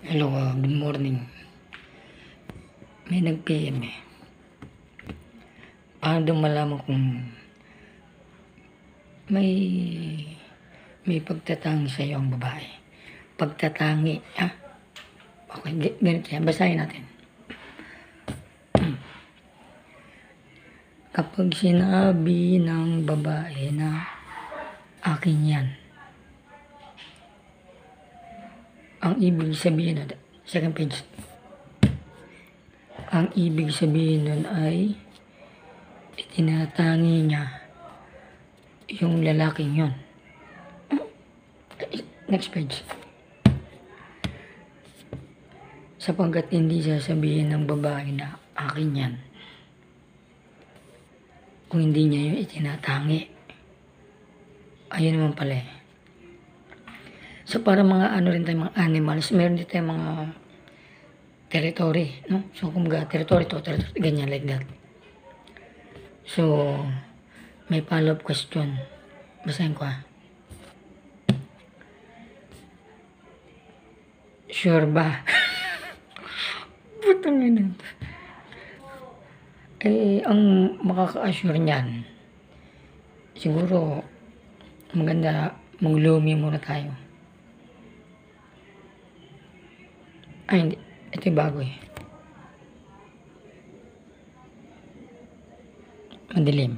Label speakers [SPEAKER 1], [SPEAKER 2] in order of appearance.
[SPEAKER 1] Hello, good morning. May nag-PM eh. Paano daw malaman kung may pagtatangi sa iyo ang babae? Pagtatangi, ha? Okay, ganito yan. Basahin natin. Kapag sinabi ng babae na akin yan, ang ibig sabihin na, second page, ang ibig sabihin nun ay itinatangi niya yung lalaking yon. Next page. Sapagkat hindi sasabihin ng babae na akin yan kung hindi niya yung itinatangi. Ayun naman pala eh. So para mga ano rin tayo, mga animals, meron din tayo mga territory, no? So kumbaga territory to, territory, ganyan like that. So may follow-up question. Basahin ko ha. Sure ba? Putang ina. Eh, ang makaka-assure niyan, siguro maganda mag-lumi muna tayo. Ay, hindi. Ito yung bago eh. Madilim.